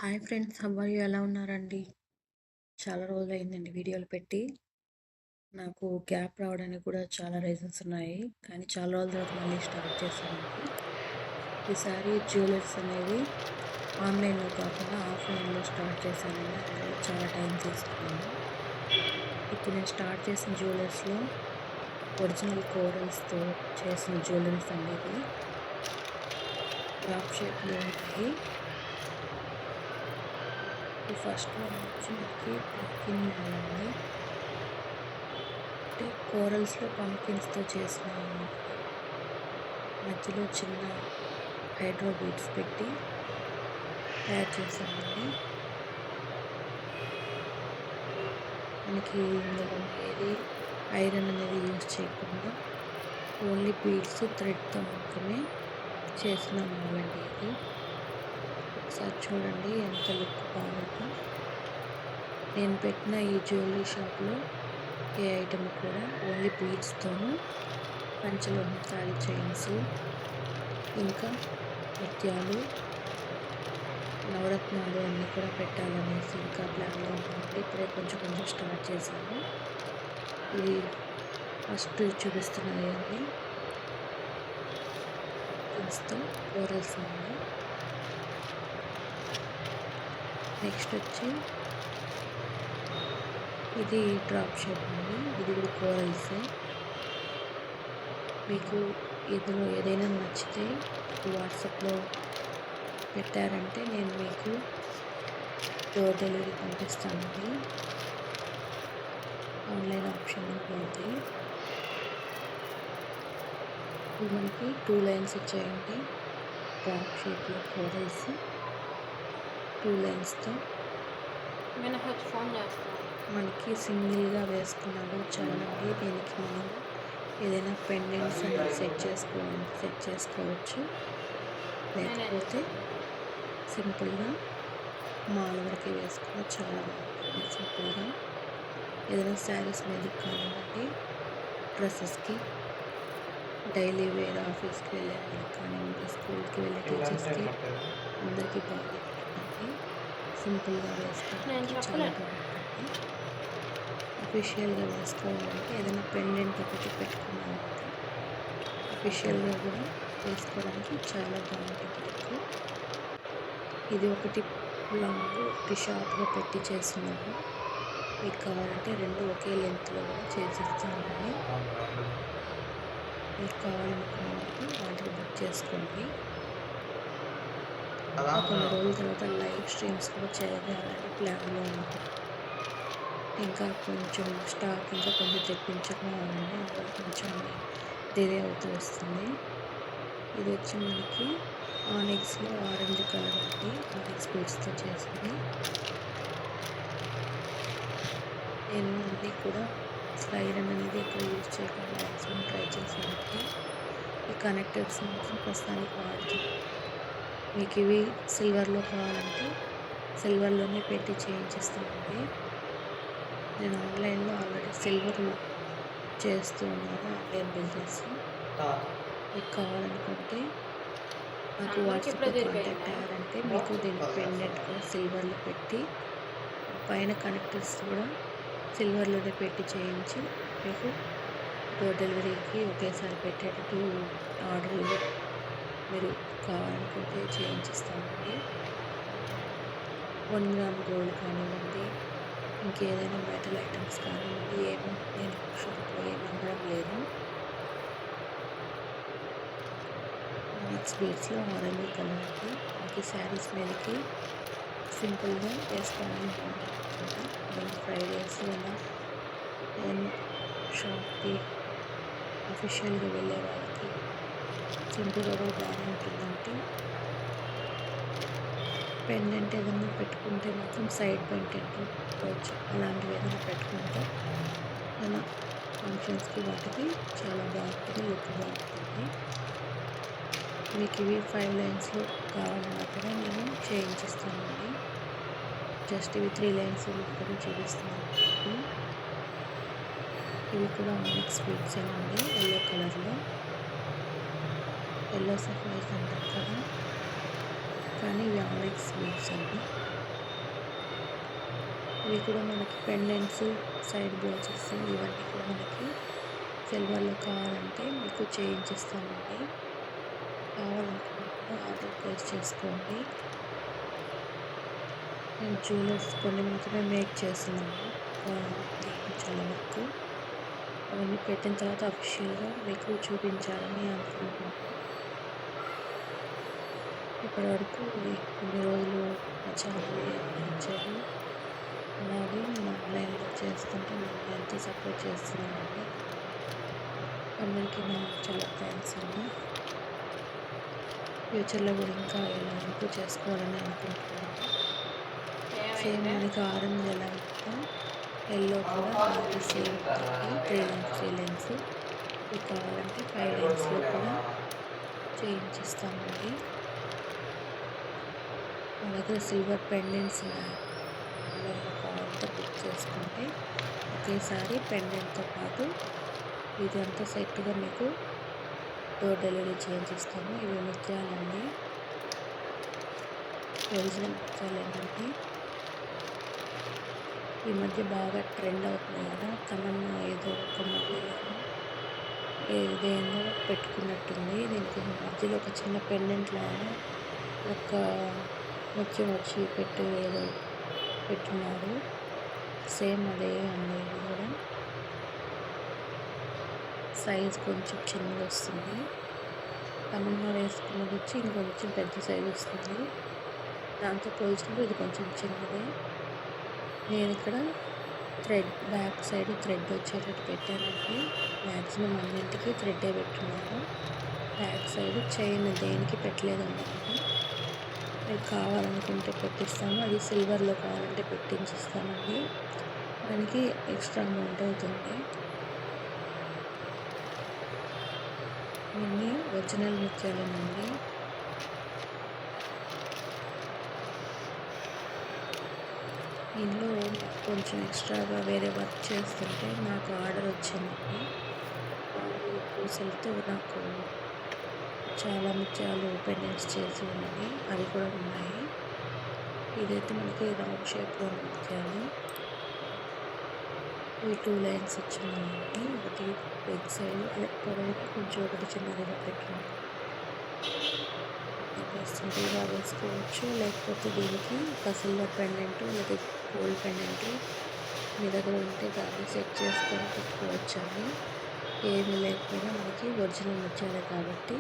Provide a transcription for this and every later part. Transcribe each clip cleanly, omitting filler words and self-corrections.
Hi friends, how are you? ఎలా ఉన్నారండి? చాలా రోజులైందండి వీడియోలు పెట్టి. నాకు గ్యాప్ రావడానికి కూడా చాలా రీజన్స్ ఉన్నాయి. కానీ చాలా రోజుల తర్వాత మళ్ళీ స్టార్ట్ చేశానండి. ఈసారి జ్యువెలర్స్ అనేవి ఆన్లైన్లో కాకుండా ఆఫ్లైన్లో స్టార్ట్ చేశానండి. అందువల్ల చాలా టైం తీసుకున్నాను. ఇప్పుడు నేను స్టార్ట్ చేసిన జ్యువెలర్స్లో ఒరిజినల్ కోరల్స్తో చేసిన జ్యువెలరీస్ అండి. ఇవి డ్రాప్ షేప్లో ఉన్నాయి. ఈ ఫస్ట్ వన్ వచ్చి మనకి పంకిన్ మాల అండి. అంటే కోరల్స్లో పంకిన్స్తో చేసిన మధ్యలో చిన్న హైడ్రో బీడ్స్ పెట్టి తయారు చేసామండి. మనకి ఇందులో ఏది ఐరన్ అనేది యూజ్ చేయకుండా ఓన్లీ బీడ్స్ థ్రెడ్తో మాత్రమే చేసిన మాలండి ఇది. ఒకసారి చూడండి ఎంత లుక్ బాగుందో. నేను పెట్టిన ఈ జ్యువెలరీ షాప్లో ఏ ఐటమ్ కూడా ఓన్లీ బీడ్స్తోనూ పంచలోహం తాళి చైన్స్, ఇంకా ముత్యాలు, నవరత్నాలు అన్నీ కూడా పెట్టాలనేసి ఇంకా ప్లాన్లో ఉందంటే ఇప్పుడే కొంచెం కొంచెం స్టార్ట్ చేశాను. ఇది ఫస్ట్ చూపిస్తున్నది అండి పంకిన్స్తో కోరల్స్ అండి. నెక్స్ట్ వచ్చి ఇది డ్రాప్ షేప్ అండి. ఇది కూడా కోరల్స్. మీకు ఇందులో ఏదైనా నచ్చితే వాట్సాప్లో పెట్టారంటే నేను మీకు డోర్ డెలివరీ పంపిస్తానండి. ఆన్లైన్ ఆప్షన్ ఉంది. ఇప్పుడు మనకి 2 లైన్స్ వచ్చాయండి. డ్రాప్ షేప్లో కోరల్స్ 2 లైన్స్తో మనకి సింగిల్గా వేసుకున్నాడు చాలండి. దీనికి మనం ఏదైనా పెండెంట్స్ అనేది సెట్ చేసుకోవచ్చు. లేకపోతే సింపుల్గా మాల వరకు వేసుకున్న చాలా బాగుంటుంది. సింపుల్గా ఏదైనా శారీస్ మీదకి కానివ్వండి, డ్రెస్సెస్కి, డైలీ వేర్ ఆఫీస్కి వెళ్ళే వాళ్ళకి కానివ్వండి, స్కూల్కి వెళ్ళే టీచర్స్కి అందరికీ బాగుంటుంది. సింపుల్గా వేసుకోవడానికి చాలా బాగుంటుంది. అఫీషియల్గా వేసుకోవాలంటే ఏదైనా పెండెంట్ ఒకటి పెట్టుకున్నామంటే అఫీషియల్గా కూడా వేసుకోవడానికి చాలా బాగుంటుంది. ఇది ఒకటి లాంగ్ ఒకటి షార్ట్గా పెట్టి చేస్తున్నాము. మీకు కావాలంటే రెండు ఒకే లెంత్లో కూడా చేసిస్తామండి. మీకు కావాలనుకున్నప్పుడు వాటిని బుక్ చేసుకోండి. కొన్ని రోజుల తర్వాత లైవ్ స్ట్రీమ్స్ కూడా చేయాలని ప్లాన్లో ఉంది. ఇంకా కొంచెం స్టాక్ ఇంకా కొంచెం తెప్పించుకోవాలండి. అందువల్ల కొంచెం డిలే అవుతూ వస్తుంది. ఇది వచ్చి మనకి ఆనిక్స్లో ఆరెంజ్ కలర్ అండి. ఆనిక్స్ బీడ్స్తో చేసింది. నేను అన్నీ కూడా అసలు ఐరన్ అనేది ఎక్కువ యూజ్ చేయకుండా మ్యాక్సిమం ట్రై చేశానండి. ఈ కనెక్టర్స్ మాత్రం ప్రస్తుతానికి వాడుతాను. మీకు ఇవి సిల్వర్లో కావాలంటే సిల్వర్లోనే పెట్టి చేయించిస్తానండి. నేను ఆన్లైన్లో ఆల్రెడీ సిల్వర్ చేస్తూ ఉన్నాను. Online business. మీకు కావాలనుకుంటే నాకు వాట్సాప్లో కాంటాక్ట్ అయ్యారంటే మీకు దీనికి పెండెంట్ కూడా సిల్వర్లో పెట్టి పైన కనెక్టర్స్ కూడా సిల్వర్లోనే పెట్టి చేయించి మీకు డోర్ డెలివరీకి ఒకేసారి పెట్టేటట్టు ఆర్డర్లు మీరు కావాలనుకుంటే చేయించిస్తామండి. 1 గ్రామ్ గోల్డ్ కానివ్వండి, ఇంకేదైనా మెటల్ ఐటమ్స్ కానివ్వండి, ఏమో నేను షాప్లో ఏమి అమ్మడం లేదు. ఆనిక్స్ బీడ్స్లో ఆరెంజ్ కలర్ అండి. మనకి శారీస్ మీదకి సింపుల్గా వేసుకోవడానికి బాగుంటుంది. నేను ఫ్రైడేస్ అయినా ఏదైనా షాప్కి అఫీషియల్గా వెళ్ళే వాళ్ళకి సింపుల్గా కూడా బాగానే ఉంటుందంటే పెండెంట్ ఏదైనా పెట్టుకుంటే మాత్రం సైడ్ పెండెంట్ వచ్చి అలాంటివి ఏదైనా పెట్టుకుంటే మన ఫంక్షన్స్కి వాటికి చాలా బాగుంటుంది. లుక్ బాగుంటుంది. మీకు ఇవి 5 లైన్స్లో కావాలన్నా కూడా నేను చేయించిస్తానండి. జస్ట్ ఇవి 3 లైన్స్ కూడా చూపిస్తున్నాను. ఇవి కూడా ఆనిక్స్ బీడ్స్ అండి. ఎల్లో కలర్లో, ఎల్లో సఫైర్స్ అంటారు కదా, కానీ ఇవి ఆనిక్స్ బీడ్స్ అండి. ఇవి కూడా మనకి పెండెంట్స్, సైడ్ బ్రోచెస్ ఇవన్నీ కూడా మనకి సిల్వర్లో కావాలంటే మీకు చేయించిస్తామండి. కావాలనుకున్న కూడా ఆర్డర్ ప్లేస్ చేసుకోండి. నేను జ్యువెలర్స్ కొన్ని మాత్రమే మేక్ చేస్తున్నాను. చాలా వరకు అవన్నీ పెట్టిన తర్వాత అఫీషియల్గా మీకు చూపించాలని అనుకుంటున్నాను. ఇప్పటివరకు కొన్ని రోజులు మా ఛానల్ని ఆదరించారు. అలాగే నేను ఆన్లైన్లో చేస్తుంటే నన్ను ఎంతో సపోర్ట్ చేస్తున్నారండి. అందరికీ చాలా థ్యాంక్స్ అండి. ఫ్యూచర్లో కూడా ఇంకా ఇలా ఇంప్రూవ్ చేసుకోవాలని అనుకుంటున్నాను. సేమ్ మనకి ఆరెంజ్ ఎలా ఉందో ఎల్లో కూడా మనకి సేమ్ ఉంటుంది. 3 లైన్స్ ఇవి కావాలంటే 5 లైన్స్లో కూడా చేయించిస్తామండి. మా దగ్గర సిల్వర్ పెండెంట్స్ ఉన్నాయి. ఆన్లైన్లో కావాలంటే బుక్ చేసుకుంటే ఒకేసారి పెండెంట్తో పాటు ఇదంతా సెట్గా మీకు డోర్ డెలివరీ చేయించిస్తాము. ఇవి ముత్యాలండి, ఒరిజినల్ ముత్యాలేనండి. ఈ మధ్య బాగా ట్రెండ్ అవుతుంది కదా, తమన్నా ఏదో ఒక మూవీలో ఏదేందో పెట్టుకున్నట్టుంది. దీనికి మధ్యలో ఒక చిన్న పెండెంట్ లాగా ఒక ముత్యం వచ్చి ఏదో పెట్టున్నారు. సేమ్ అదే అండి. ఇది కూడా సైజ్ కొంచెం చిన్నది వస్తుంది. తమన్నా వేసుకున్నది వచ్చి ఇంకొంచెం పెద్ద సైజ్ వస్తుంది. దాంతో పోల్చినప్పుడు ఇది కొంచెం చిన్నదే. నేను ఇక్కడ బ్యాక్ సైడ్ థ్రెడ్ వచ్చేటట్టు పెట్టానండి. మ్యాక్సిమం అన్నింటికి థ్రెడ్డే పెట్టున్నాను. బ్యాక్ సైడ్ చైన్ దేనికి పెట్టలేదండి. మీరు కావాలనుకుంటే పెట్టిస్తాము. అది సిల్వర్లో కావాలంటే పెట్టించిస్తామండి. దానికి ఎక్స్ట్రా అమౌంట్ అవుతుంది. ఇవన్నీ ఒరిజినల్ ముత్యాలేనండి. ఇందులో కొంచెం ఎక్స్ట్రాగా వేరే వర్క్ చేస్తుంటే నాకు ఆర్డర్ వచ్చిందండి. పూసలతో నాకు చాలా ముత్యాలు పెండెంట్స్ చేసి ఉన్నాయి. అవి కూడా ఉన్నాయి. ఇదైతే మనకి రౌండ్ షేప్లో ఉన్న ముత్యాలు. ఇవి 2 లైన్స్ వచ్చినాయండి. ఒకటి బిగ్ సైడ్ పొడవుగా కొంచెం ఒకటి చిన్నదిగా పెట్టినాను. సింపుల్గా వేసుకోవచ్చు. లేకపోతే దీనికి ఒక సిల్వర్ పెండెంట్ లేదా గోల్డ్ పెండెంట్ మీ దగ్గర ఉంటే దాన్ని సెట్ చేసుకొని పెట్టుకోవచ్చండి. ఏమి లేకపోయినా మనకి ఒరిజినల్ ముత్యాలే కాబట్టి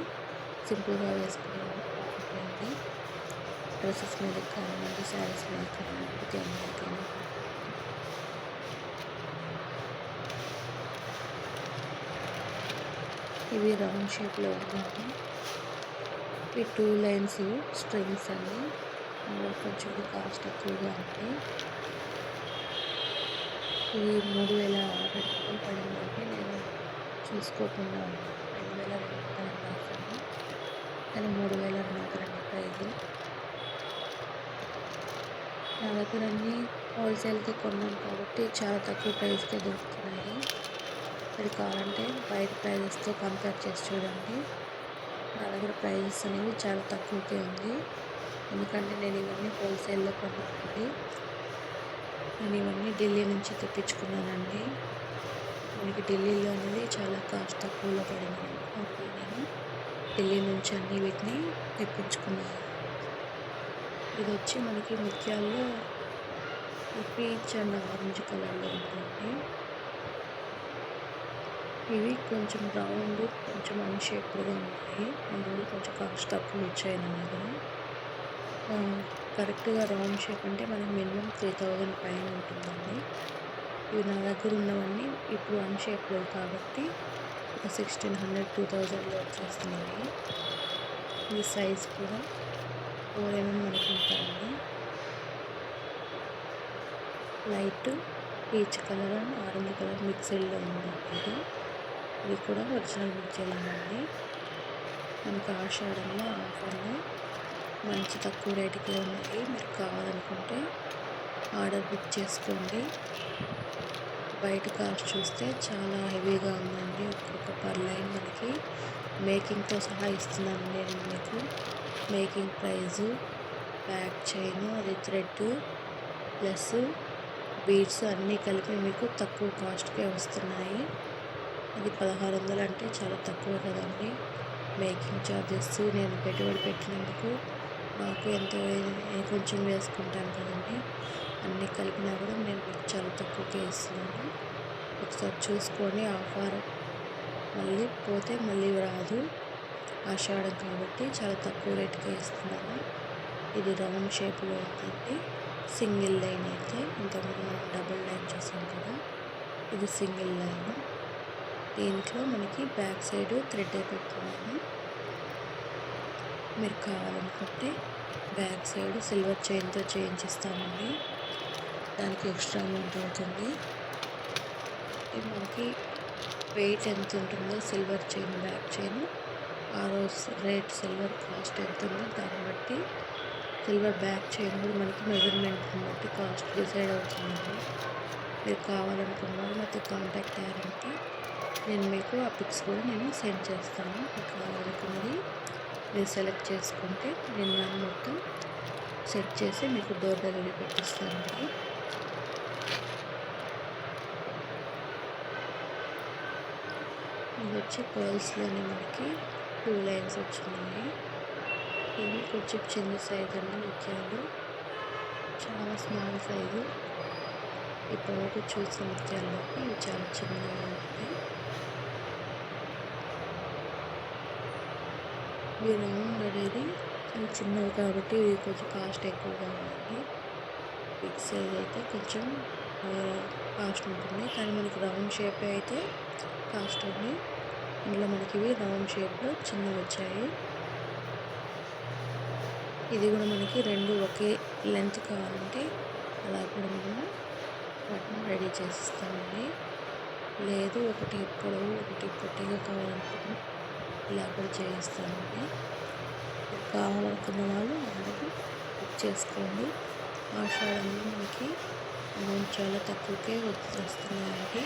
సింపుల్గా వేసుకోవడానికి బాగుంటుంది. డ్రెస్సెస్ మీద కానివ్వండి, శారీస్ మీద కానివ్వండి, దేని మీద కానివ్వండి. ఇవి రౌండ్ షేప్లో ఉన్నాయి. ఈ 2 లైన్స్ స్ట్రింగ్స్ అండి. కొంచెం కాస్ట్ ఎక్కువగా ఉంది. ఇది 3,600 పడిందండి. నేను చూసుకోకుండా 2,200 రాశాను, కానీ 3,200 ప్రైజ్. నా దగ్గర అన్నీ హోల్సేల్గా కొన్నాను కాబట్టి చాలా తక్కువ ప్రైస్కే దొరుకుతున్నాయి. అది కావాలంటే బయట ప్రైజెస్తో కంపేర్ చేసి చూడండి. నా దగ్గర ప్రైజెస్ అనేవి చాలా తక్కువకే ఉంది. ఎందుకంటే నేను ఇవన్నీ హోల్సేల్లో కొన్నానండి. నేను ఇవన్నీ ఢిల్లీ నుంచి తెప్పించుకున్నానండి. మనకి ఢిల్లీలో అనేది చాలా కాస్ట్ తక్కువలో పడింది. అప్పుడు నేను ఢిల్లీ నుంచి అన్ని వీటిని తెప్పించుకున్నాను. ఇది వచ్చి మనకి ముత్యాల్లో పీచ్ అండ్ ఆరెంజ్ కలర్లో ఉంటుంది. ఇవి కొంచెం రౌండ్, కొంచెం అన్షేప్డ్గా ఉన్నాయి. అందువల్ల కొంచెం కాస్ట్ తక్కువ వచ్చాయి నా దగ్గర. కరెక్ట్గా రౌండ్ షేప్ అంటే మనకి మినిమం 3,000 పైన ఉంటుందండి. ఇవి నా దగ్గర ఉన్నవన్నీ ఇప్పుడు అన్షేప్లో కాబట్టి ఒక 1,600, 2,000లో వచ్చేస్తున్నాయి. ఈ సైజ్ కూడా 4 mm అనుకుంటానండి. Light peach colour and orange colour మిక్స్డ్లో ఉంది. ఇది కూడా ఒరిజినల్ ముత్యాలేనండి. మనకు ఆషాఢంలో ఆఫర్లో మంచి తక్కువ రేటుకే ఉన్నాయి. మీరు కావాలనుకుంటే ఆర్డర్ బుక్ చేసుకోండి. బయట కాస్ట్ చూస్తే చాలా హెవీగా ఉందండి. ఒక్కొక్క పర్ లైన్ మనకి మేకింగ్తో సహా ఇస్తున్నాను నేను మీకు. మేకింగ్ ప్రైజు, బ్యాక్ చైన్, అది థ్రెడ్ ప్లస్ బీడ్స్ అన్నీ కలిపి మీకు తక్కువ కాస్ట్కే వస్తున్నాయి. అది 1600 అంటే చాలా తక్కువ కదండి. మేకింగ్ ఛార్జెస్ నేను పెట్టుబడి పెట్టినందుకు నాకు ఎంతో కొంచెం వేసుకుంటాను కదండి. అన్నీ కలిపినా కూడా నేను మీకు చాలా తక్కువకే ఇస్తున్నాను. ఒకసారి చూసుకొని ఆఫర్ మళ్ళీ పోతే మళ్ళీ రాదు. ఆషాఢం కాబట్టి చాలా తక్కువ రేటుకే ఇస్తున్నాను. ఇది రౌండ్ షేప్లో ఉందండి. సింగిల్ లైన్ అయితే ఇంతకుముందు మనం డబుల్ లైన్ చూసాం కదా, ఇది సింగిల్ లైన్. దీంట్లో మనకి బ్యాక్ సైడ్ థ్రెడ్ పెట్టుకున్నాను. మీరు కావాలనుకుంటే బ్యాక్ సైడ్ సిల్వర్ చైన్తో చేయించిస్తామండి. దానికి ఎక్స్ట్రా అమౌంట్ అవుతుంది. మనకి వెయిట్ ఎంత ఉంటుందో సిల్వర్ చైన్ బ్యాక్ చైన్ ఆ రోజు రేట్ సిల్వర్ కాస్ట్ ఎంత ఉందో దాన్ని బట్టి సిల్వర్ బ్యాక్ చైన్ కూడా మనకి మెజర్మెంట్ని బట్టి కాస్ట్ డిసైడ్ అవుతుందండి. మీరు కావాలనుకున్న వాళ్ళు నాతో కాంటాక్ట్ అయ్యారంటే నేను మీకు ఆ పిక్స్ కూడా నేను సెండ్ చేస్తాను. మీకు కావాలనుకున్నది మీరు సెలెక్ట్ చేసుకుంటే నేను దాన్ని మొత్తం సెట్ చేసి మీకు డోర్ డెలివరీ పెట్టిస్తానండి. ఇది వచ్చి పర్ల్స్లోనే మనకి 2 లైన్స్ వచ్చినాయి. ఇవి కొంచెం చిన్న సైజు అండి. ముత్యాలు చాలా స్మాల్ సైజు. ఇప్పటివరకు చూసిన ముత్యాలకి ఇవి చాలా చిన్నగా ఉంటాయి. ఇవి రౌండ్ అనేది చాలా చిన్నవి కాబట్టి ఇవి కొంచెం కాస్ట్ ఎక్కువగా ఉంటుంది. బిగ్ సైజ్ అయితే కొంచెం కాస్ట్ ఉంటుంది, కానీ మనకి రౌండ్ షేప్ అయితే కాస్ట్ ఉంది. ఇందులో మనకి ఇవి రౌండ్ షేప్లో చిన్నవి వచ్చాయి. ఇది కూడా మనకి రెండు ఒకే లెంత్ కావాలంటే అలా కూడా మనము వాటిని రెడీ చేసిస్తామండి. లేదు ఒకటి పొడవు ఒకటి పొట్టిగా కావాలనుకున్నా ఇలా కూడా చేయిస్తామండి. కావాలనుకున్న వాళ్ళు ఆర్డర్ బుక్ చేసుకోండి. ఆషాఢంలో మనకి అమౌంట్ చాలా తక్కువకే వస్తున్నాయండి.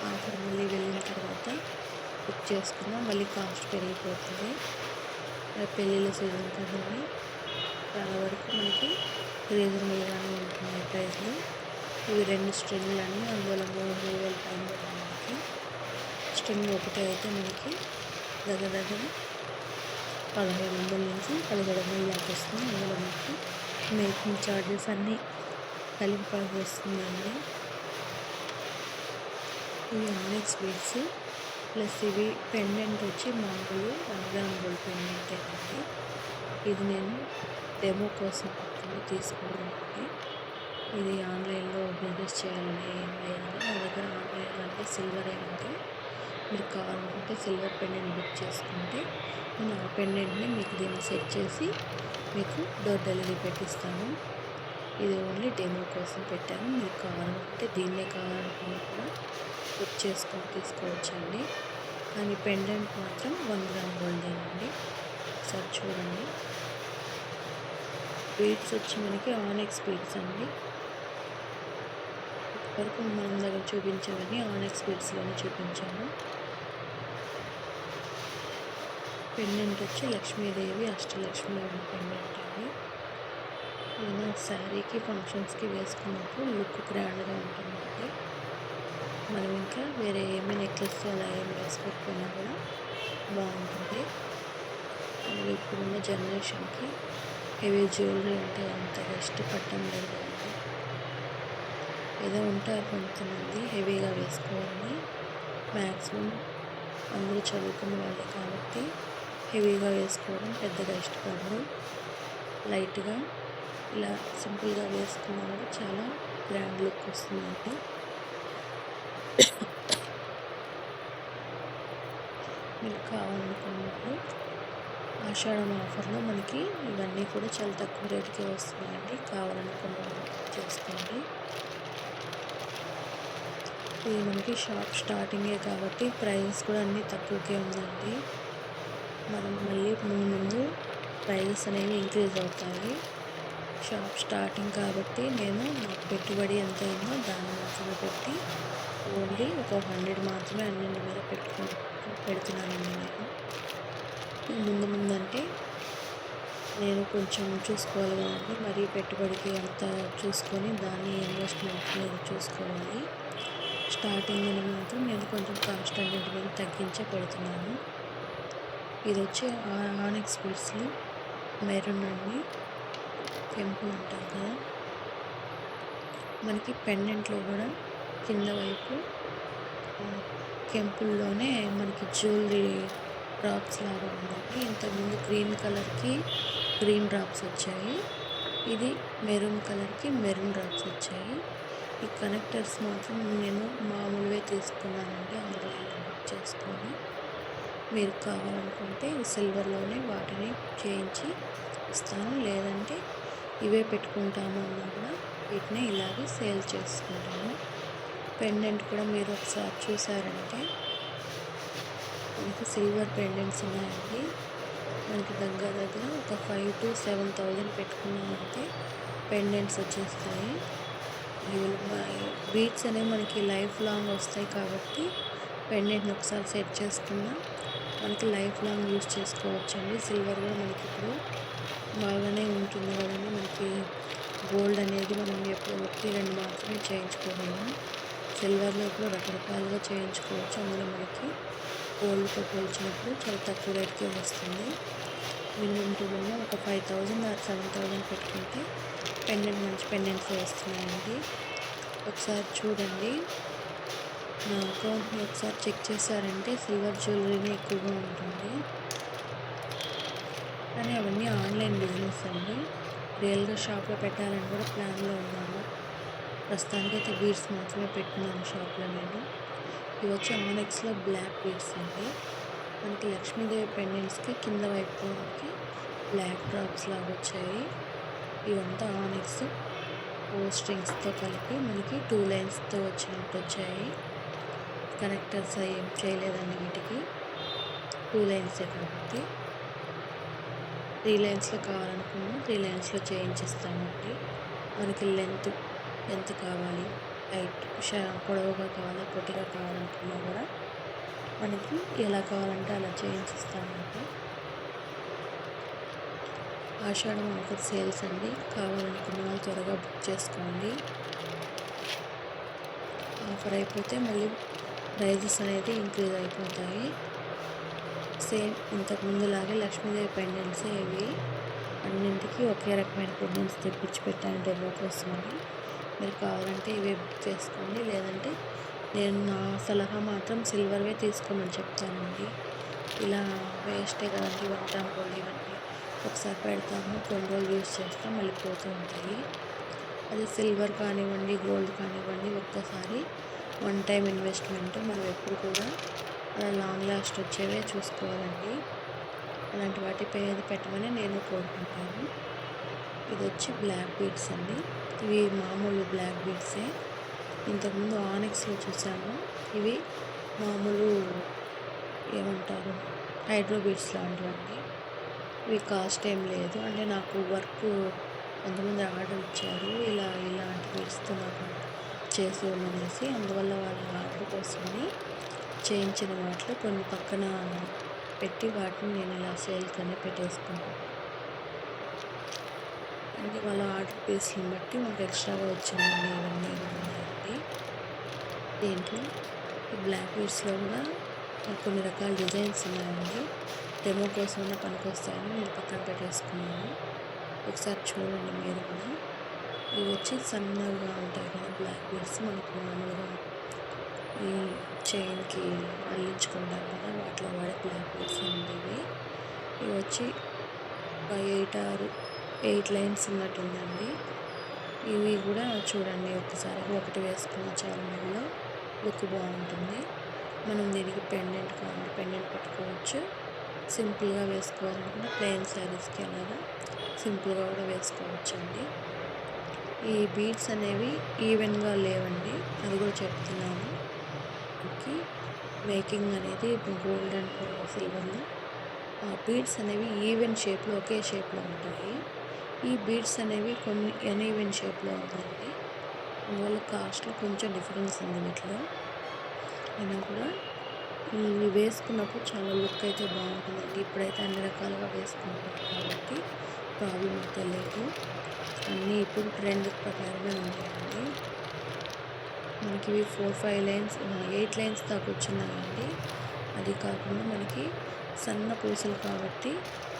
ఆఫర్ మళ్ళీ వెళ్ళిన తర్వాత బుక్ చేసుకున్నా మళ్ళీ కాస్ట్ పెరిగిపోతుంది. పెళ్ళిళ్ళ సీజన్ కదండి, చాలా వరకు మనకి రీజనబుల్గానే ఉంటున్నాయి ప్రైస్లు. ఇవి 2 స్ట్రింగ్లు అండి, అందువల్ల 3000 పైన మనకి స్ట్రింగ్ ఒకటి అయితే మనకి దగ్గర 1500 నుంచి 1700 దాకా వస్తుంది. అందులో మనకి మేకింగ్ ఛార్జెస్ అన్నీ కలిపి వస్తుందండి. ఇవి ఆనెక్స్ బీడ్స్ ప్లస్ ఇవి పెండెంట్ వచ్చి మామూలు 1 గ్రామ్ గోల్డ్ పెండెంట్ అండి. ఇది నేను డెమో కోసం తీసుకున్నానండి. ఇది ఆన్లైన్లో బిజినెస్ చేయాలని ఏం లేదండి. నా దగ్గర ఆన్లైన్లో అంటే సిల్వర్ ఏంటంటే మీరు కావాలనుకుంటే సిల్వర్ పెండెంట్ బుక్ చేసుకుంటే నేను ఆ పెండెంట్ని మీకు దీన్ని సెట్ చేసి మీకు డోర్ డెలివరీ పెట్టిస్తాను. ఇది ఓన్లీ డెమో కోసం పెట్టాను. మీరు కావాలనుకుంటే దీన్నే కావాలనుకున్నా కూడా బుక్ చేసుకొని తీసుకోవచ్చండి. కానీ పెండెంట్ మాత్రం 1 గ్రామ్ గోల్డేనండి. ఒకసారి చూడండి. బీడ్స్ వచ్చి మనకి ఆనెక్స్ బీడ్స్ అండి. ఇప్పటివరకు మనం దగ్గర చూపించేవన్నీ ఆనెక్స్ బీడ్స్లోనే చూపించాము. పెండెంట్ వచ్చి లక్ష్మీదేవి అష్టలక్ష్మి పెండెంట్ అండి. ఏదైనా శారీకి ఫంక్షన్స్కి వేసుకున్నప్పుడు లుక్ గ్రాండ్గా ఉంటుందండి. మనం ఇంకా వేరే ఏమి నెక్లెస్ అలా ఏమి వేసుకోకపోయినా కూడా బాగుంటుంది. ఇప్పుడున్న జనరేషన్కి హెవీ జ్యువెలరీ అంటే అంతగా ఇష్టపడటం లేదు కదండి. ఏదో ఉంటారు కొంతమంది హెవీగా వేసుకోవాలని. మ్యాక్సిమం అందరూ చదువుకున్న వాళ్ళే కాబట్టి హెవీగా వేసుకోవడం పెద్దగా ఇష్టపడరు. లైట్గా ఇలా సింపుల్గా వేసుకున్నా కూడా చాలా గ్రాండ్ లుక్ వస్తుందండి. మీరు కావాలనుకున్నప్పుడు ఆషాఢం ఆఫర్లో మనకి ఇవన్నీ కూడా చాలా తక్కువ రేటుకే వస్తున్నాయండి. కావాలనుకున్న చేసుకోండి. ఇది మనకి షాప్ స్టార్టింగే కాబట్టి ప్రైస్ కూడా అన్నీ తక్కువకే ఉందండి. మనం మళ్ళీ ముందు ప్రైజెస్ అనేవి ఇంక్రీజ్ అవుతాయి. షాప్ స్టార్టింగ్ కాబట్టి నేను నాకు పెట్టుబడి ఎంత అయిందో దాన్ని మాత్రమే పెట్టి ఓన్లీ ఒక 100 మాత్రమే అన్నింటి మీద పెడుతున్నానండి నేను. ముందు అంటే నేను కొంచెం చూసుకోవాలి కదండి, మరి పెట్టుబడికి అంతా చూసుకొని దాన్ని ఇన్వెస్ట్మెంట్ మీద చూసుకోవాలి. స్టార్టింగ్ మాత్రం నేను కొంచెం కాస్ట్ అన్నింటినీ తగ్గించే పెడుతున్నాను. ఇది వచ్చి ఆనెక్స్ బీడ్స్లో మెరూన్ అండి, కెంపులు అంటారు కదా. మనకి పెండెంట్లో కూడా కింద వైపు కెంపుల్లోనే మనకి జ్యువెలరీ డ్రాప్స్ లాగా ఉందండి. ఇంతకుముందు గ్రీన్ కలర్కి గ్రీన్ డ్రాప్స్ వచ్చాయి, ఇది మెరూన్ కలర్కి మెరూన్ డ్రాప్స్ వచ్చాయి. ఈ కనెక్టర్స్ మాత్రం నేను మామూలుగా తీసుకున్నానండి, ఆన్లైన్లో బుక్ చేసుకొని. మీరు కావాలనుకుంటే సిల్వర్లోనే వాటిని చేయించి ఇస్తాను, లేదంటే ఇవే పెట్టుకుంటాము అన్నా కూడా వీటిని ఇలాగే సేల్ చేసుకుంటాను. పెండెంట్ కూడా మీరు ఒకసారి చూసారంటే మనకి సిల్వర్ పెండెంట్స్ ఉన్నాయండి. మనకి దగ్గర ఒక 5,000 to 7,000 పెట్టుకున్నామంటే పెండెంట్స్ వచ్చేస్తాయి. బీట్స్ అనేవి మనకి లైఫ్ లాంగ్ వస్తాయి కాబట్టి పెండెంట్ని ఒకసారి సెట్ చేసుకున్నా మనకి లైఫ్ లాంగ్ యూజ్ చేసుకోవచ్చండి. సిల్వర్ కూడా మనకి ఇప్పుడు బాగానే ఉంటుంది కదండి. మనకి గోల్డ్ అనేది మనం ఎప్పుడు 1-2 మాత్రమే చేయించుకోగలం. సిల్వర్లో ఇప్పుడు రకరకాలుగా చేయించుకోవచ్చు. అందులో మనకి గోల్డ్తో పోల్చినప్పుడు చాలా తక్కువ రేట్కే వస్తుంది. మినిమం ఒక 5,000 ఆర్ 7,000 పెట్టుకుంటే మంచి పెండెంట్స్ వస్తున్నాయండి. ఒకసారి చూడండి, నా అకౌంట్ని ఒకసారి చెక్ చేశారంటే సిల్వర్ జ్యువెలరీనే ఎక్కువగా ఉంటుంది. కానీ అవన్నీ ఆన్లైన్ బిజినెస్ అండి. రియల్గా షాప్లో పెట్టాలని కూడా ప్లాన్లో ఉన్నాను. ప్రస్తుతానికైతే బీడ్స్ మాత్రమే పెట్టుకున్నాను షాప్లో నేను. ఇవి వచ్చి ఆనెక్స్లో బ్లాక్ బీడ్స్ అండి. మనకి లక్ష్మీదేవి పెండెంట్స్కి కింద వైపు బ్లాక్ డ్రాప్స్ లాగా వచ్చాయి. ఇవంతా ఆనెక్స్ స్ట్రింగ్స్తో కలిపి మనకి 2 లైన్స్తో వచ్చినట్టు వచ్చాయి. కనెక్టర్స్ ఏం చేయలేదండి వీటికి, 2 లైన్సే కాబట్టి. 3 లైన్స్లో కావాలనుకున్నా 3 లైన్స్లో చేయించిస్తామండి. మనకి లెంత్ ఎంత కావాలి, హైట్ పొడవుగా కావాలా పొట్టిగా కావాలనుకున్నా కూడా మనకి ఎలా కావాలంటే అలా చేయించిస్తామండి. ఆషాఢం ఆఫర్ సేల్స్ అండి, కావాలనుకున్న వాళ్ళు త్వరగా బుక్ చేసుకోండి. ఆఫర్ అయిపోతే మళ్ళీ ప్రైజెస్ అనేది ఇంక్రీజ్ అయిపోతాయి. సేమ్ ఇంతకుముందులాగే లక్ష్మీదేవి పెండెంట్సే ఇవి. అన్నింటికి ఒకే రకమైన పెండెంట్స్ తెప్పించి పెట్టాను డెమో కోసమని. మీరు కావాలంటే ఇవే బుక్ చేసుకోండి, లేదంటే నేను నా సలహా మాత్రం సిల్వర్వే తీసుకోమని చెప్తానండి. ఇలా వేస్టే కదండి, వన్ గోల్డ్ ఇవన్నీ ఒకసారి పెడతాము, కొన్ని రోజులు యూజ్ చేస్తాం, మళ్ళీ పోతూ ఉంటాయి. అదే సిల్వర్ కానివ్వండి, గోల్డ్ కానివ్వండి, ఒక్కసారి వన్ టైం ఇన్వెస్ట్మెంట్. మనం ఎప్పుడు కూడా అలా లాంగ్ లాస్ట్ వచ్చేవే చూసుకోవాలండి. అలాంటి వాటి పెట్టమని నేను కోరుకుంటాను. ఇది వచ్చి బ్లాక్ బీడ్స్ అండి, ఇవి మామూలు బ్లాక్ బీడ్సే. ఇంతకుముందు ఆనెక్స్లో చూసాము, ఇవి మామూలు ఏమంటారు హైడ్రో బీడ్స్ లాంటివండి. ఇవి కాస్ట్ ఏం లేదు, అంటే నాకు వర్క్ కొంతమంది ఆర్డర్ ఇచ్చారు, ఇలాంటి బీడ్స్తో నాకు చేసి ఇవ్వమనేసి. అందువల్ల వాళ్ళ ఆర్డర్ కోసమని చేయించిన వాటిలో కొన్ని పక్కన పెట్టి వాటిని నేను ఇలా సేల్కనే పెట్టేసుకున్నాను. అంటే వాళ్ళ ఆర్డర్ బేస్ని బట్టి మనకు ఎక్స్ట్రాగా వచ్చిందండి ఇవన్నీ ఉన్నాయండి. దీంట్లో ఈ బ్లాక్ బీడ్స్లో కూడా కొన్ని రకాల డిజైన్స్ ఉన్నాయండి. డెమో కోసమైనా పనికొస్తాయని నేను పక్కన పెట్టేసుకున్నాను. ఒకసారి చూడండి మీరు కూడా. ఇవి వచ్చి సన్నగా ఉంటాయి కదా బ్లాక్ బీడ్స్, మనకు మామూలుగా ఈ చైన్కి అల్లించుకుంటాం కదా, వాటిలో వాడే బ్లాక్ బీడ్స్ ఉండేవి. ఇవి వచ్చి 8 లైన్స్ ఉన్నట్టుందండి. ఇవి కూడా చూడండి, ఒకసారి ఒకటి వేసుకున్న చాలా నెలలో లుక్ బాగుంటుంది. మనం దీనికి పెండెంట్ కావాలి, పెండెంట్ పెట్టుకోవచ్చు. సింపుల్గా వేసుకోవాలనుకుంటే ప్లెయిన్ శారీస్కి అలాగా సింపుల్గా కూడా వేసుకోవచ్చు అండి. ఈ బీడ్స్ అనేవి ఈవెన్గా లేవండి, అది కూడా చెప్తున్నాను. మనకి మేకింగ్ అనేది గోల్డ్ అండ్ సిల్వర్లో బీడ్స్ అనేవి ఈవెన్ షేప్లో, ఒకే షేప్లో ఉంటాయి. ఈ బీడ్స్ అనేవి కొన్ని అన్ఈవెన్ షేప్లో ఉంటాయండి. అందువల్ల కాస్ట్లో కొంచెం డిఫరెన్స్ ఉంది వీటిలో. అయినా కూడా ఇవి వేసుకున్నప్పుడు చాలా లుక్ అయితే బాగుంటుందండి. ఇప్పుడైతే అన్ని రకాలుగా వేసుకుంటారు కాబట్టి ప్రాబ్లం అయితే లేదు. అన్నీ ఇప్పుడు ట్రెండ్ ప్రకారమే ఉన్నాయండి. మనకి ఇవి 4, 5 లైన్స్ 8 లైన్స్ దాకా వచ్చినాయండి. అది కాకుండా మనకి సన్న పూసలు కాబట్టి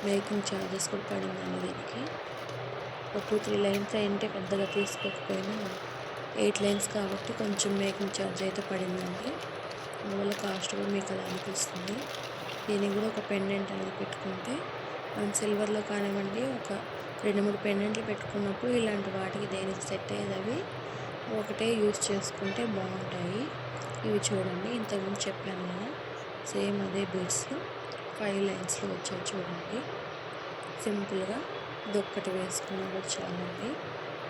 మేకింగ్ ఛార్జెస్ కూడా పడిందండి దీనికి. ఒక 2, 3 లైన్స్ అయింటే పెద్దగా తీసుకోకపోయినా 8 లైన్స్ కాబట్టి కొంచెం మేకింగ్ ఛార్జ్ అయితే పడిందండి. అందువల్ల కాస్ట్ కూడా మీకు అలా అనిపిస్తుంది. దీనికి కూడా ఒక పెండెంట్ అనేది పెట్టుకుంటే మనం సిల్వర్లో కానివ్వండి ఒక 2, 3 పెండెంట్లు పెట్టుకున్నప్పుడు ఇలాంటి వాటికి దేనికి సెట్ అయ్యేది ఒకటే యూజ్ చేసుకుంటే బాగుంటాయి. ఇవి చూడండి ఇంతకుముందు చెప్పాను కదా, సేమ్ అదే బీడ్స్ 5 లైన్స్లో వచ్చాయి చూడండి. సింపుల్గా ఇదొక్కటి వేసుకున్నా కూడా చాలండి.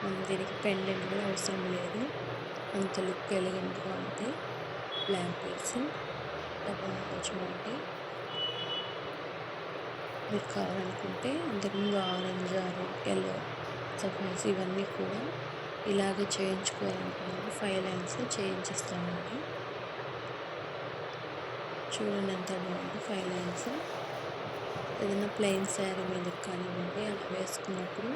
మనం దీనికి పెండెంట్ కూడా అవసరం లేదు. అంత లుక్ ఎలిగెంట్గా ఉంది. బ్లాక్ బీడ్స్ బాగుంటుంది చూడండి. మీరు కావాలనుకుంటే ఇంతకుముందు ఆరెంజ్ ఆర్ ఎల్లో సపోజ్ ఇవన్నీ కూడా ఇలాగే చేయించుకోవాలనుకున్నాను 5 లైన్స్లో చేయించిస్తామండి. చూడండి ఎంత బాగుంది 5 లైన్స్. ఏదైనా ప్లెయిన్ శారీ మీద కానివ్వండి అలా వేసుకున్నప్పుడు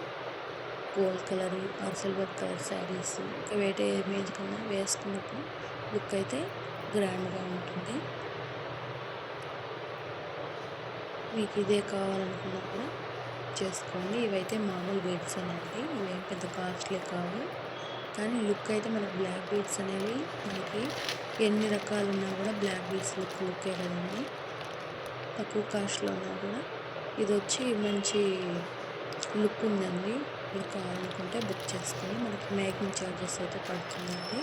gold colour or silver colour saris ఇంకా వేరే మీద కన్నా వేసుకున్నప్పుడు లుక్ అయితే గ్రాండ్గా ఉంటుంది. మీకు ఇదే కావాలనుకున్నప్పుడు చేసుకోండి. ఇవైతే మామూలు బీడ్స్ అండి, ఇవేం పెద్ద కాస్ట్లీ కావు. కానీ లుక్ అయితే మనకి బ్లాక్ బీడ్స్ అనేవి మనకి ఎన్ని రకాలు ఉన్నా కూడా బ్లాక్ బీడ్స్ లుక్కే కదండి. తక్కువ కాస్ట్లో ఉన్నా కూడా ఇది వచ్చి మంచి లుక్ ఉందండి. మీరు కావాలనుకుంటే బుక్ చేసుకొని మనకి మేకింగ్ ఛార్జెస్ అయితే పడుతుందండి.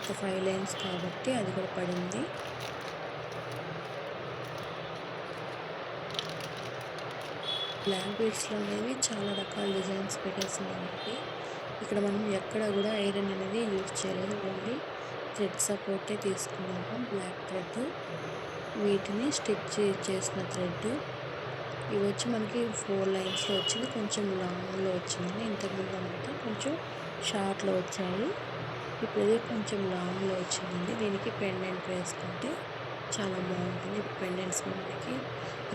ఒక 5 లైన్స్ కాబట్టి అది కూడా పడింది. బ్లాక్ బీడ్స్లో అనేవి చాలా రకాల డిజైన్స్ పెట్టేస్తున్నామండి. ఇక్కడ మనం ఎక్కడ కూడా ఐరన్ అనేది యూజ్ చేయలేదు, ఓన్లీ థ్రెడ్ సపోర్టే తీసుకున్నాము. బ్లాక్ థ్రెడ్ వీటిని స్టిచ్ చేసిన థ్రెడ్. ఇవి వచ్చి మనకి 4 లైన్స్లో వచ్చింది, కొంచెం లాంగ్లో వచ్చింది. ఇంతకుముందు అంతా కొంచెం షార్ట్లో వచ్చాయి, ఇప్పుడు ఇది కొంచెం లాంగ్లో వచ్చిందండి. దీనికి పెండెంట్ వేసుకుంటే చాలా బాగుంటుంది. పెండెంట్స్ మనకి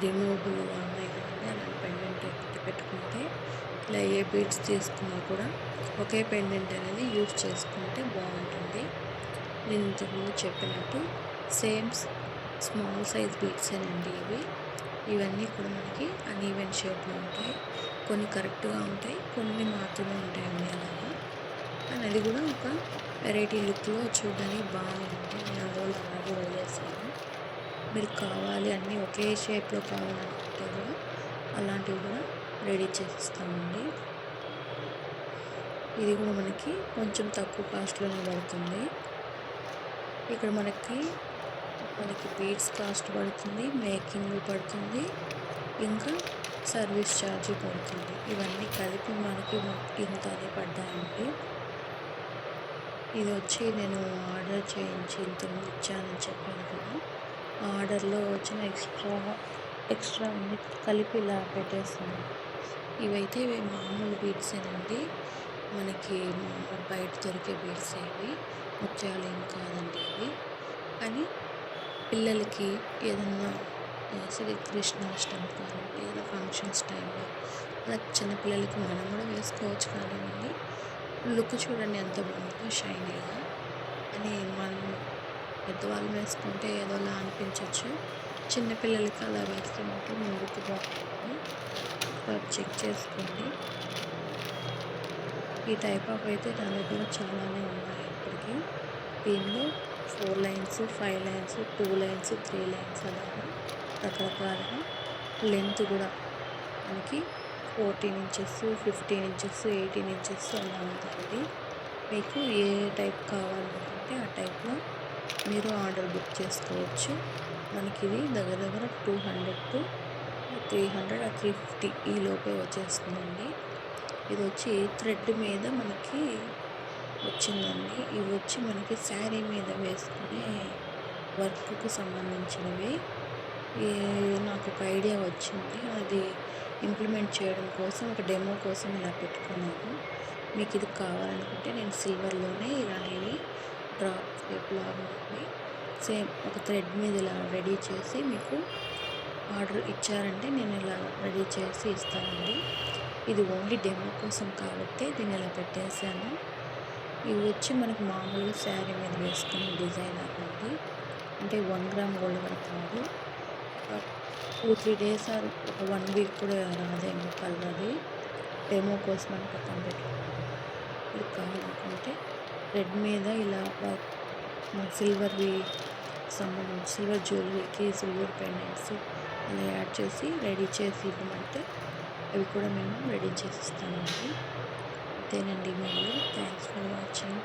రిమూవబుల్ ఉన్నాయి కదండి, అలాంటి పెండెంట్ పెట్టుకుంటే ఇలా ఏ బీడ్స్ తీసుకున్నా కూడా ఒకే పెండెంట్ అనేది యూజ్ చేసుకుంటే బాగుంటుంది. నేను ఇంతకుముందు చెప్పినట్టు సేమ్ స్మాల్ సైజ్ బీడ్సేనండి ఇవి. ఇవన్నీ కూడా మనకి అన్ఈవెన్ షేప్లో ఉంటాయి, కొన్ని కరెక్ట్గా ఉంటాయి, కొన్ని మాత్రమే ఉంటాయండి అలాగా. కానీ అది కూడా ఒక వెరైటీ లుక్లో చూడడానికి బాగుంటుంది. నేను రోజు అలాగే వదిలేసాను. మీరు కావాలి అన్నీ ఒకే షేప్లో కావాలనుకుంటే కూడా అలాంటివి కూడా రెడీ చేసిస్తామండి. ఇది కూడా మనకి కొంచెం తక్కువ కాస్ట్లోనే పడుతుంది. ఇక్కడ మనకి బీడ్స్ కాస్ట్ పడుతుంది, మేకింగ్ పడుతుంది, ఇంకా సర్వీస్ ఛార్జ్ పడుతుంది. ఇవన్నీ కలిపి మనకి ఇంతనే పడ్డాయండి. ఇది వచ్చి నేను ఆర్డర్ చేయించి ఇంతకుముందు ఇచ్చానని చెప్పాను కదా, ఆర్డర్లో వచ్చిన ఎక్స్ట్రా అన్ని కలిపి ఇలా పెట్టేస్తాను. ఇవైతే మామూలు బీడ్సేనండి, మనకి బయట దొరికే బీడ్స్ ఇవి, ముత్యాలు ఏం కాదండి ఇవి. కానీ పిల్లలకి ఏదన్నా కృష్ణాష్టమి కానీ ఏదైనా ఫంక్షన్స్ టైంలో అలా చిన్నపిల్లలకి మనం కూడా వేసుకోవచ్చు కానివ్వండి. లుక్ చూడండి ఎంత బాగుందో షైనీగా. అని మనం పెద్దవాళ్ళు వేసుకుంటే ఏదోలా అనిపించవచ్చు, చిన్నపిల్లలకి అలా వేసుకున్నప్పుడు మన లుక్ బాగుంటుంది. చెక్ చేసుకోండి. ఈ టైప్ ఆఫ్ అయితే నా దగ్గర చాలానే ఉన్నాయి ఇప్పటికీ. దీనిలో 4 లైన్స్, 5 లైన్స్, 2 లైన్స్, 3 లైన్స్ అలాగా రకరకాలుగా. లెంత్ కూడా మనకి 14 ఇంచెస్, 15 ఇంచెస్, 18 ఇంచెస్ అలా ఉంటుంది. మీకు ఏ టైప్ కావాలనుకుంటే ఆ టైప్లో మీరు ఆర్డర్ బుక్ చేసుకోవచ్చు. మనకి ఇది దగ్గర 200 to 300 or 350 ఈ లోపే వచ్చేస్తుందండి. ఇది వచ్చి థ్రెడ్ మీద మనకి వచ్చిందండి. ఇవి వచ్చి మనకి శారీ మీద వేసుకునే వర్క్కు సంబంధించినవి. నాకు ఒక ఐడియా వచ్చింది, అది ఇంప్లిమెంట్ చేయడం కోసం ఒక డెమో కోసం ఇలా పెట్టుకున్నాను. మీకు ఇది కావాలనుకుంటే నేను సిల్వర్లోనే ఇలాంటివి డ్రాప్ షేప్లో ఉన్నవి సేమ్ ఒక థ్రెడ్ మీద ఇలా రెడీ చేసి మీకు ఆర్డర్ ఇచ్చారంటే నేను ఇలా రెడీ చేసి ఇస్తానండి. ఇది ఓన్లీ డెమో కోసం కాబట్టి దీన్ని ఇలా పెట్టేసాను. ఇవి వచ్చి మనకు మామూలుగా శారీ మీద వేసుకునే డిజైనర్ అండి. అంటే 1 గ్రామ్ గోల్డ్ వరకు కాదు. ఒక 2-3 డేస్ ఆర్ ఒక 1 వీక్ కూడా రాదేమో కలర్ అది. డెమో కోసం అని పక్కన పెట్టుకున్నాను. మీరు కావాలనుకుంటే రెడ్ మీద ఇలా సిల్వర్వి సిల్వర్ జ్యువెలరీకి సిల్వర్ పెండెంట్స్ అలా యాడ్ చేసి రెడీ చేసి ఇవ్వమంటే అవి కూడా మేము రెడీ చేసి ఇస్తామండి. అంతేనండి వీడియో. Thanks for watching.